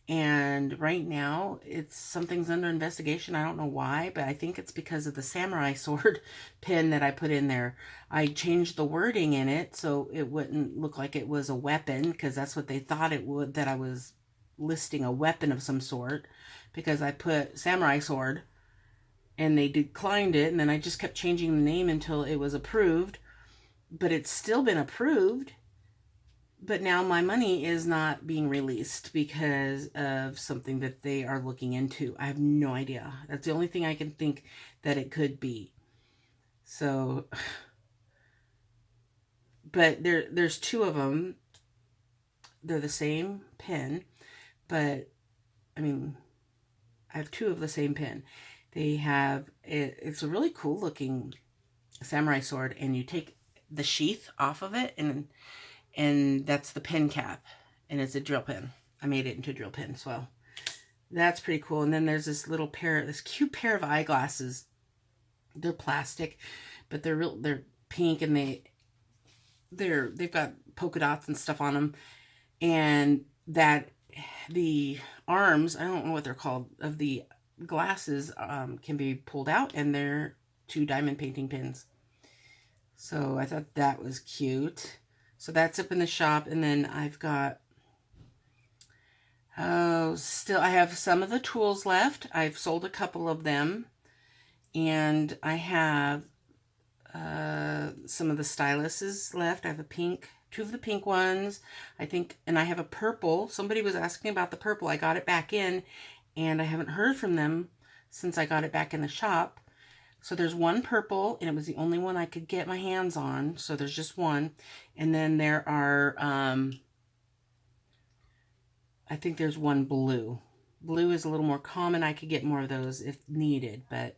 A: And right now, something's under investigation. I don't know why, but I think it's because of the samurai sword pin that I put in there. I changed the wording in it so it wouldn't look like it was a weapon, because that's what they thought it would, that I was listing a weapon of some sort, because I put samurai sword and they declined it, and then I just kept changing the name until it was approved. But it's still been approved. But now my money is not being released because of something that they are looking into. I have no idea. That's the only thing I can think that it could be. So, but there's two of them. They're the same pin, but I mean, I have two of the same pin. They have, it's a really cool looking samurai sword, and you take the sheath off of it, and that's the pin cap, and it's a drill pin. I made it into a drill pin, so that's pretty cool. And then there's this cute pair of eyeglasses. They're plastic, but they're pink, and they've got polka dots and stuff on them. And the arms, I don't know what they're called, of the glasses can be pulled out, and they're 2 diamond painting pins. So I thought that was cute. So that's up in the shop. And then I've got, I have some of the tools left. I've sold a couple of them. And I have some of the styluses left. I have two of the pink ones, I think, and I have a purple. Somebody was asking about the purple. I got it back in, and I haven't heard from them since I got it back in the shop. So there's one purple, and it was the only one I could get my hands on. So there's just one. And then there are, I think there's one blue. Blue is a little more common. I could get more of those if needed. But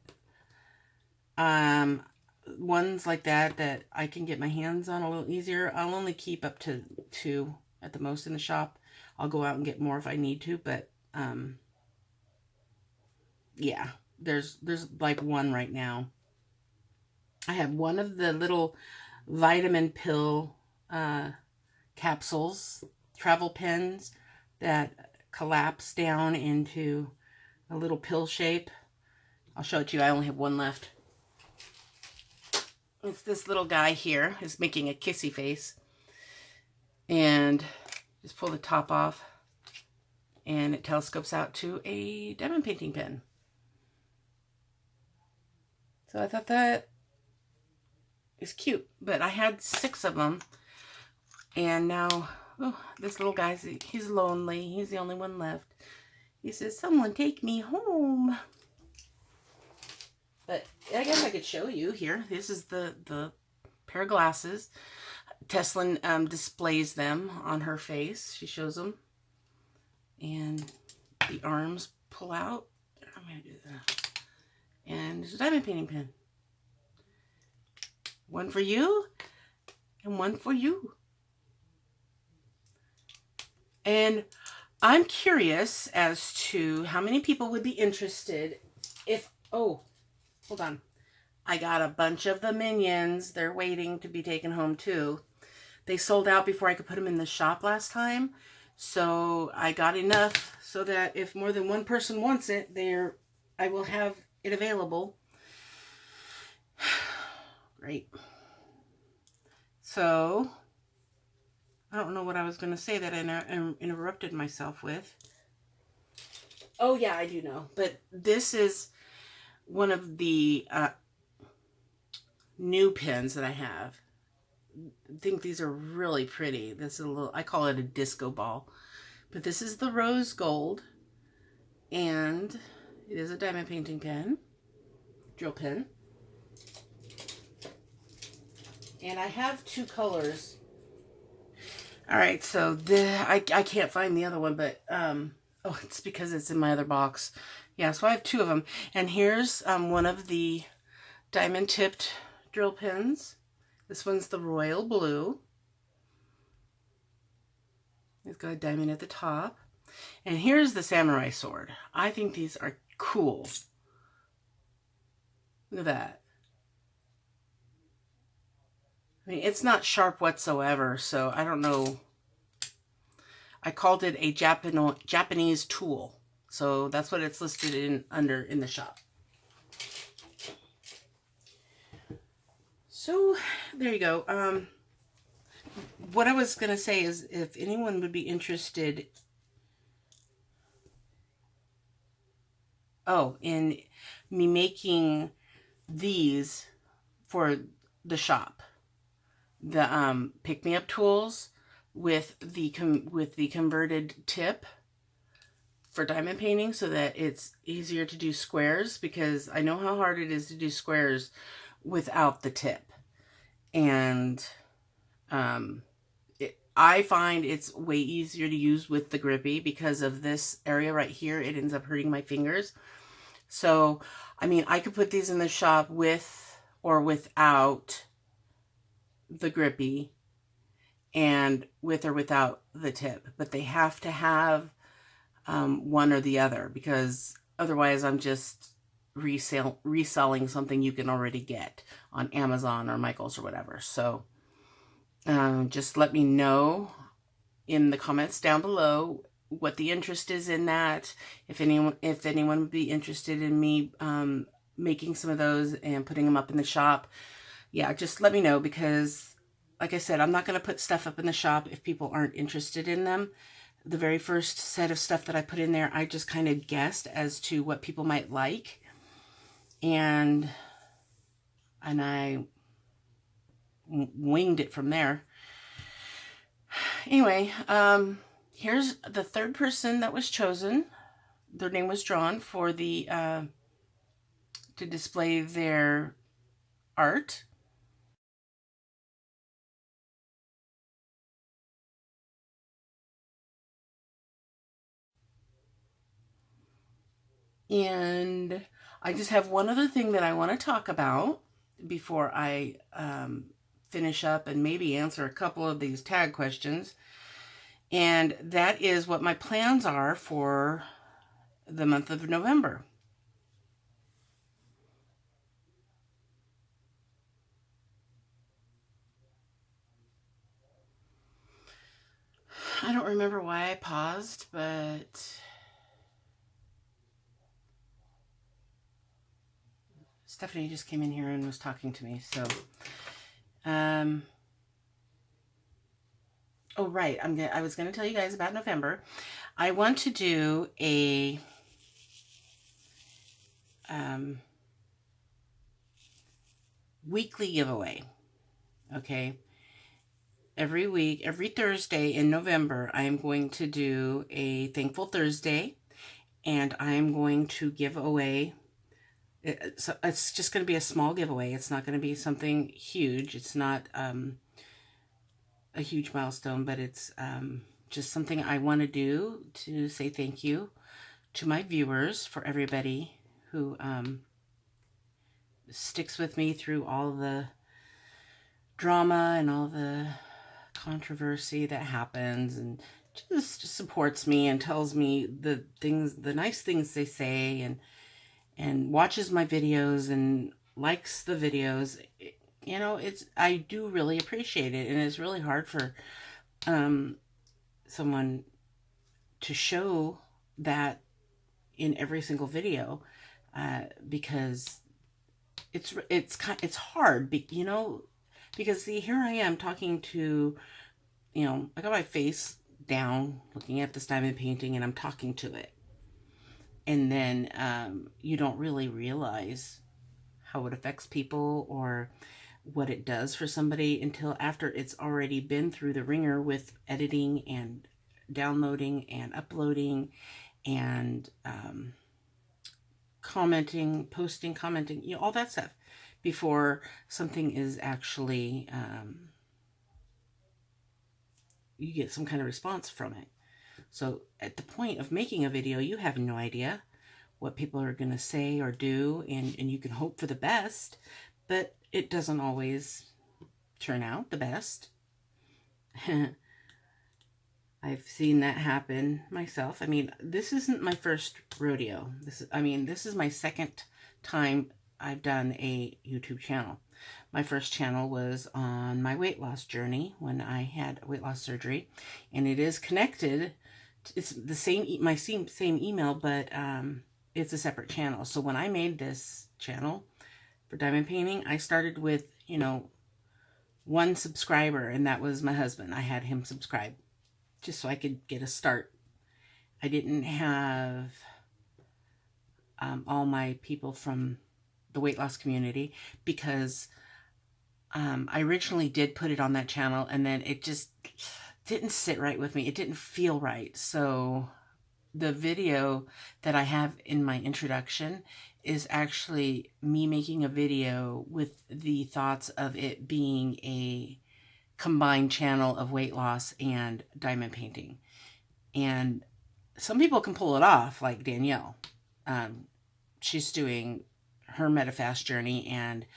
A: ones like that I can get my hands on a little easier. I'll only keep up to 2 at the most in the shop. I'll go out and get more if I need to. But yeah. There's like one right now. I have one of the little vitamin pill capsules, travel pens that collapse down into a little pill shape. I'll show it to you. I only have one left. It's this little guy here is making a kissy face. And just pull the top off and it telescopes out to a diamond painting pen. So I thought that is cute, but I had 6 of them. And now, oh, this little guy's, he's lonely. He's the only one left. He says, someone take me home. But I guess I could show you here. This is the pair of glasses. Teslin displays them on her face. She shows them. And the arms pull out. I'm going to do that. And there's a diamond painting pen. One for you and one for you. And I'm curious as to how many people would be interested if, oh, hold on. I got a bunch of the Minions. They're waiting to be taken home too. They sold out before I could put them in the shop last time. So I got enough so that if more than one person wants it, I will have it available. Great. So I don't know what I was going to say that I interrupted myself with. Oh yeah, I do know. But this is one of the new pens that I have. I think these are really pretty. This is a little, I call it a disco ball. But this is the rose gold. And it is a diamond painting pen. Drill pen. And I have 2 colors. Alright, so I can't find the other one, but oh, it's because it's in my other box. Yeah, so I have 2 of them. And here's one of the diamond tipped drill pens. This one's the royal blue. It's got a diamond at the top. And here's the samurai sword. I think these are cool. Look at that. I mean, it's not sharp whatsoever, so I don't know. I called it a Japanese tool. So that's what it's listed in the shop. So there you go. What I was going to say is if anyone would be interested in me making these for the shop. The pick-me-up tools with the converted tip for diamond painting so that it's easier to do squares, because I know how hard it is to do squares without the tip. And I find it's way easier to use with the grippy because of this area right here. It ends up hurting my fingers. So, I mean, I could put these in the shop with or without the grippy and with or without the tip. But they have to have one or the other, because otherwise I'm just reselling something you can already get on Amazon or Michael's or whatever. So just let me know in the comments down below what the interest is in that. If anyone would be interested in me making some of those and putting them up in the shop, yeah, just let me know, because like I said, I'm not going to put stuff up in the shop if people aren't interested in them. The very first set of stuff that I put in there, I just kind of guessed as to what people might like. And I winged it from there. Anyway, here's the 3rd person that was chosen. Their name was drawn for the to display their art. And I just have one other thing that I want to talk about before I finish up and maybe answer a couple of these tag questions. And that is what my plans are for the month of November. I don't remember why I paused, but Stephanie just came in here and was talking to me. So, oh right, I was gonna tell you guys about November. I want to do a weekly giveaway. Okay. Every week, every Thursday in November, I am going to do a Thankful Thursday, and I am going to give away. So it's just going to be a small giveaway. It's not going to be something huge. It's not a huge milestone, but it's just something I want to do to say thank you to my viewers, for everybody who sticks with me through all the drama and all the controversy that happens, and just supports me and tells me the nice things they say, and watches my videos and likes the videos. You know, I do really appreciate it, and it's really hard for someone to show that in every single video, because it's hard, you know, because see, here I am talking to, you know, I got my face down looking at this diamond painting and I'm talking to it. And then you don't really realize how it affects people or what it does for somebody until after it's already been through the ringer with editing and downloading and uploading and commenting, posting, commenting, you know, all that stuff before something is actually, you get some kind of response from it. So at the point of making a video, you have no idea what people are going to say or do, and you can hope for the best, but it doesn't always turn out the best. I've seen that happen myself. I mean, this isn't my first rodeo. This is my second time I've done a YouTube channel. My first channel was on my weight loss journey when I had weight loss surgery, and it is connected. It's the same, my same email, but it's a separate channel. So when I made this channel for diamond painting, I started with, you know, one subscriber, and that was my husband. I had him subscribe just so I could get a start. I didn't have all my people from the weight loss community, because I originally did put it on that channel, and then it just didn't sit right with me. It didn't feel right. So the video that I have in my introduction is actually me making a video with the thoughts of it being a combined channel of weight loss and diamond painting. And some people can pull it off, like Danielle. She's doing her MetaFast journey, and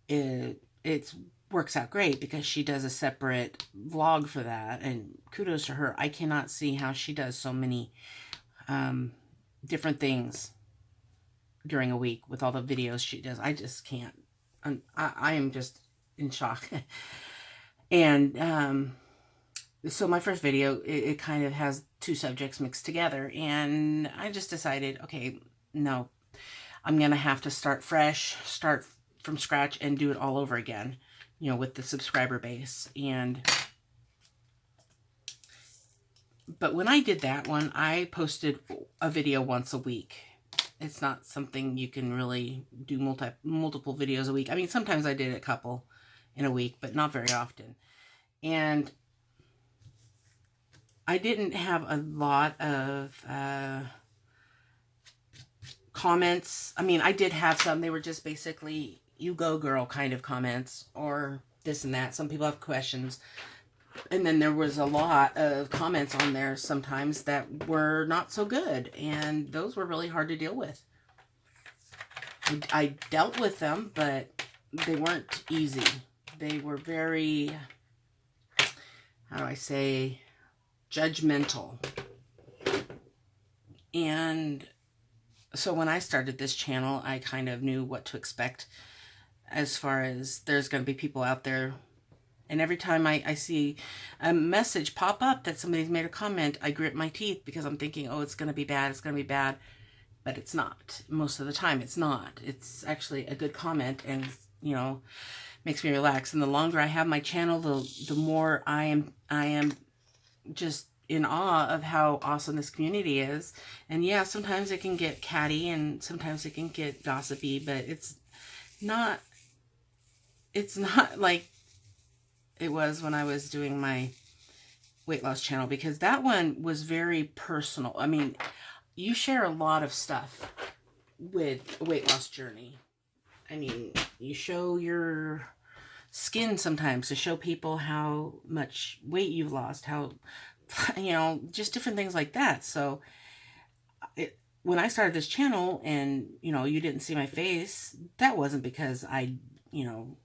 A: it works out great because she does a separate vlog for that, and kudos to her. I cannot see how she does so many different things during a week with all the videos she does. I just can't. I am just in shock. And so my first video, it kind of has two subjects mixed together, and I just decided, okay, no, I'm gonna have to start fresh, start from scratch, and do it all over again, you know, with the subscriber base. But when I did that one, I posted a video once a week. It's not something you can really do multiple videos a week. I mean, sometimes I did a couple in a week, but not very often. And I didn't have a lot of comments. I mean, I did have some. They were just basically, you go girl kind of comments, or this and that. Some people have questions. And then there was a lot of comments on there sometimes that were not so good, and those were really hard to deal with. I dealt with them, but they weren't easy. They were very, how do I say, judgmental. And so when I started this channel, I kind of knew what to expect, as far as there's going to be people out there And every time I see a message pop up that somebody's made a comment, I grit my teeth because I'm thinking, oh, it's going to be bad. It's going to be bad. But it's not. Most of the time, it's not. It's actually a good comment, and, you know, makes me relax. And the longer I have my channel, the more I am just in awe of how awesome this community is. And yeah, sometimes it can get catty and sometimes it can get gossipy, but not it's not like it was when I was doing my weight loss channel, because that one was very personal. I mean, you share a lot of stuff with a weight loss journey. I mean, you show your skin sometimes to show people how much weight you've lost, how, you know, just different things like that. So when I started this channel and, you know, you didn't see my face, that wasn't because I, you know,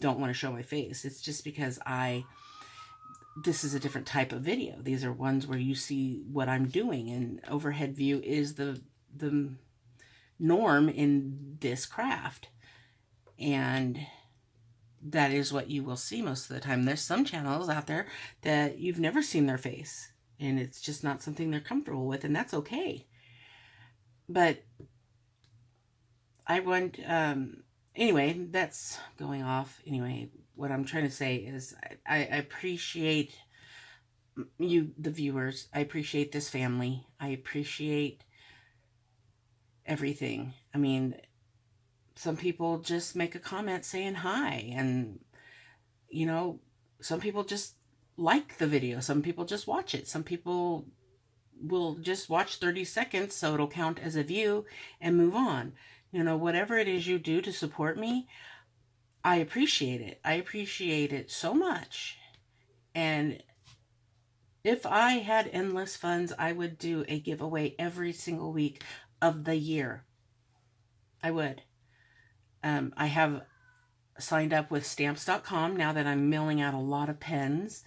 A: don't want to show my face. It's just because this is a different type of video. These are ones where you see what I'm doing, and overhead view is the norm in this craft. And that is what you will see most of the time. There's some channels out there that you've never seen their face, and it's just not something they're comfortable with, and that's okay. But I want, anyway, that's going off. Anyway, what I'm trying to say is I appreciate you, the viewers. I appreciate this family. I appreciate everything. I mean, some people just make a comment saying hi, and, you know, some people just like the video. Some people just watch it. Some people will just watch 30 seconds so it'll count as a view and move on. You know, whatever it is you do to support me, I appreciate it. I appreciate it so much. And if I had endless funds, I would do a giveaway every single week of the year. I would. I have signed up with stamps.com now that I'm mailing out a lot of pens.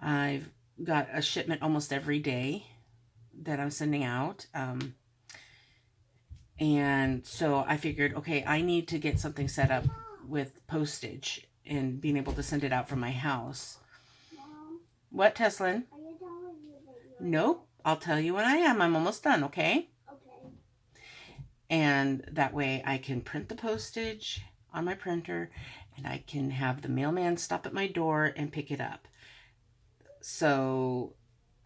A: I've got a shipment almost every day that I'm sending out. And so I figured, okay, I need to get something set up with postage and being able to send it out from my house.
B: Mom,
A: what, Teslin?
B: are you telling me that
A: Nope. I'll tell you when I am. I'm almost done, okay?
B: Okay.
A: And that way I can print the postage on my printer, and I can have the mailman stop at my door and pick it up. So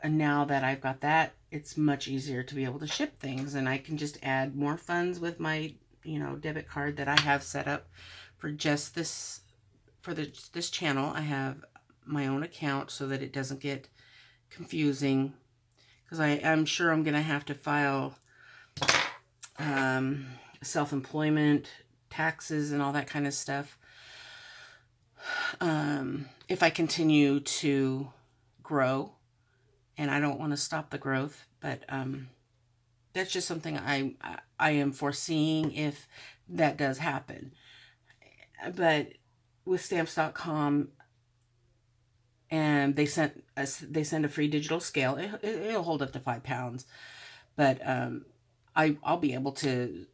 A: now that I've got that, it's much easier to be able to ship things, and I can just add more funds with my, you know, debit card that I have set up for just this, for this channel. I have my own account so that it doesn't get confusing, because I'm sure I'm going to have to file self-employment taxes and all that kind of stuff if I continue to grow, and I don't want to stop the growth, but that's just something I am foreseeing if that does happen. But with stamps.com, and they send a free digital scale. It'll hold up to 5 pounds, but I'll be able to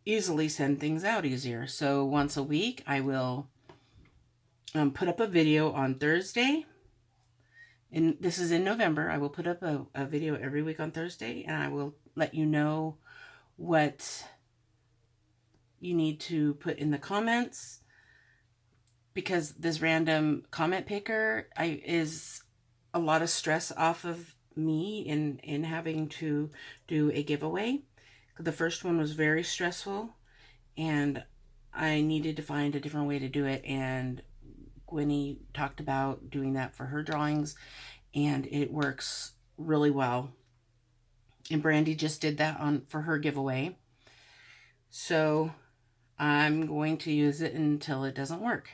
A: easily send things out easier. So once a week, I will put up a video on Thursday. And this is in November. I will put up a video every week on Thursday, and I will let you know what you need to put in the comments, because this random comment picker is a lot of stress off of me in having to do a giveaway. The first one was very stressful, and I needed to find a different way to do it, and Gwenny talked about doing that for her drawings, and it works really well. And Brandy just did that for her giveaway. So I'm going to use it until it doesn't work.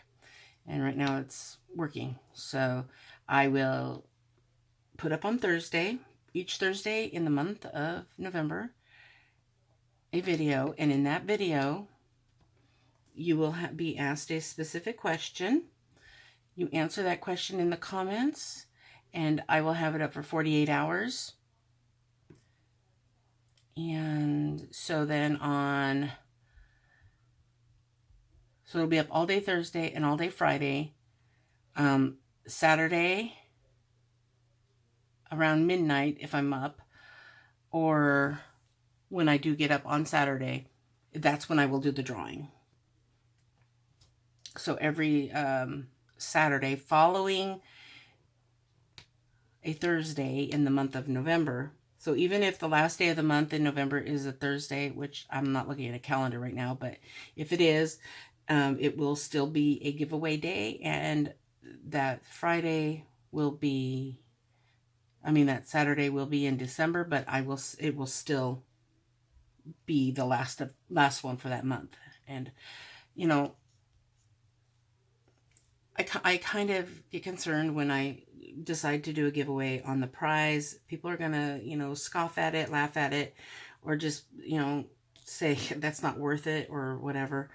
A: And right now it's working. So I will put up on Thursday, each Thursday in the month of November, a video. And in that video, you will be asked a specific question. You answer that question in the comments, and I will have it up for 48 hours. And so then so it'll be up all day Thursday and all day Friday Saturday around midnight if I'm up, or when I do get up on Saturday, that's when I will do the drawing. So every Saturday following a Thursday in the month of November. So even if the last day of the month in November is a Thursday, which I'm not looking at a calendar right now, but if it is, it will still be a giveaway day, and that Friday will be, that Saturday will be in December, but it will still be the last one for that month. And you know, I kind of get concerned when I decide to do a giveaway on the prize. People are gonna, scoff at it, laugh at it, or just, say that's not worth it or whatever.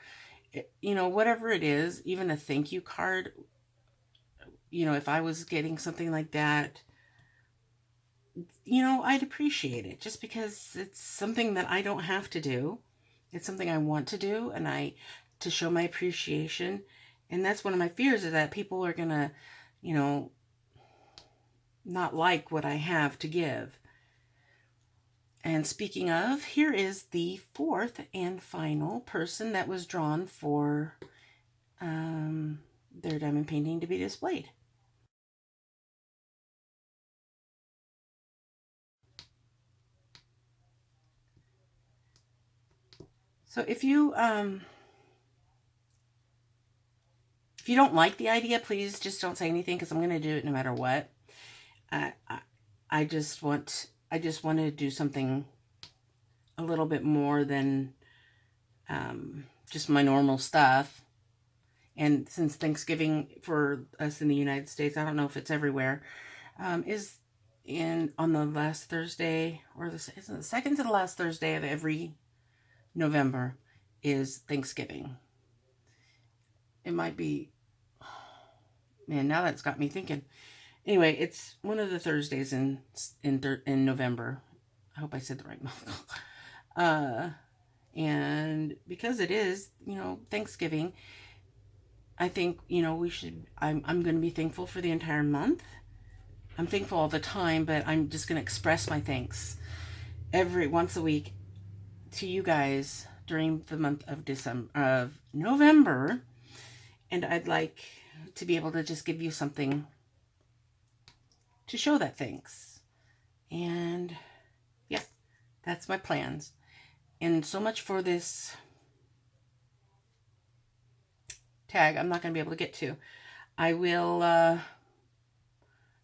A: Whatever it is, even a thank you card, if I was getting something like that, I'd appreciate it just because it's something that I don't have to do. It's something I want to do, and to show my appreciation. And that's one of my fears, is that people are going to, not like what I have to give. And speaking of, here is the fourth and final person that was drawn for their diamond painting to be displayed. So if you don't like the idea, please just don't say anything, because I'm going to do it no matter what. I, I just want to do something a little bit more than just my normal stuff. And since Thanksgiving for us in the United States, I don't know if it's everywhere, is on the last Thursday, or the second to the last Thursday of every November is Thanksgiving. It might be, man, now that's got me thinking. Anyway, it's one of the Thursdays in November. I hope I said the right month. And because it is, Thanksgiving, I think, I'm going to be thankful for the entire month. I'm thankful all the time, but I'm just going to express my thanks once a week to you guys during the month of November. And I'd like to be able to just give you something to show that thanks. And yeah, that's my plans. And so much for this tag I'm not going to be able to get to. I will,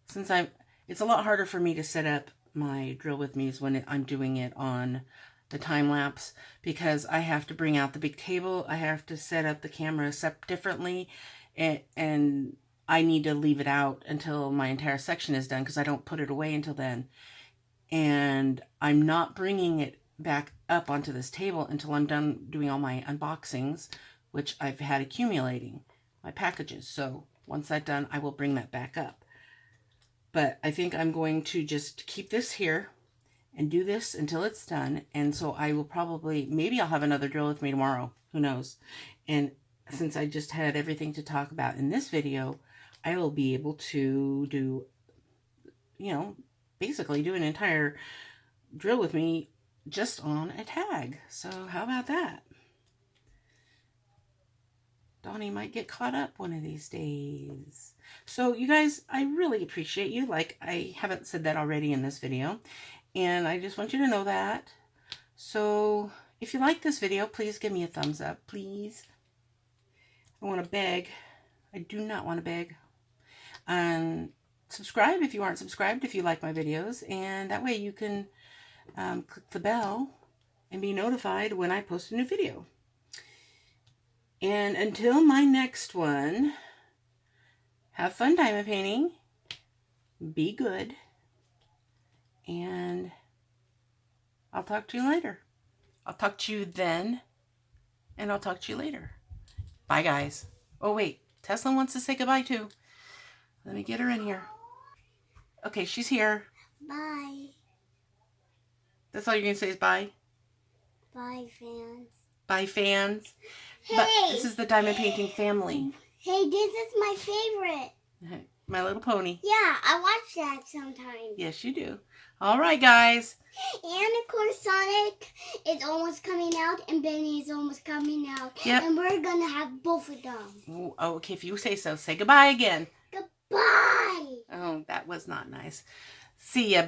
A: it's a lot harder for me to set up my drill with me's when I'm doing it on the time lapse, because I have to bring out the big table. I have to set up the camera differently, and I need to leave it out until my entire section is done, because I don't put it away until then. And I'm not bringing it back up onto this table until I'm done doing all my unboxings, which I've had accumulating, my packages. So once that's done, I will bring that back up. But I think I'm going to just keep this here and do this until it's done. And so I will maybe I'll have another drill with me tomorrow. Who knows? And since I just had everything to talk about in this video, I will be able to do, basically do an entire drill with me just on a tag. So how about that? Donnie might get caught up one of these days. So you guys, I really appreciate you. Like, I haven't said that already in this video, and I just want you to know that. So if you like this video, please give me a thumbs up, please. I want to beg. I do not want to beg. And subscribe if you aren't subscribed, if you like my videos, and that way you can click the bell and be notified when I post a new video. And until my next one, have fun diamond painting, be good, and I'll talk to you later. I'll talk to you then, and I'll talk to you later. Bye, guys. Oh, wait. Tesla wants to say goodbye, too. Let me get her in here. Okay, she's here.
B: Bye.
A: That's all you're going to say is bye?
B: Bye, fans.
A: Bye, fans.
B: Hey!
A: But this is the diamond painting family.
B: Hey, this is my favorite.
A: My Little Pony.
B: Yeah, I watch that sometimes.
A: Yes, you do. All right, guys.
B: And of course, Sonic is almost coming out, and Benny is almost coming out.
A: Yep.
B: And we're gonna have both of them.
A: Oh, okay, if you say so. Say goodbye again.
B: Goodbye.
A: Oh, that was not nice. See ya.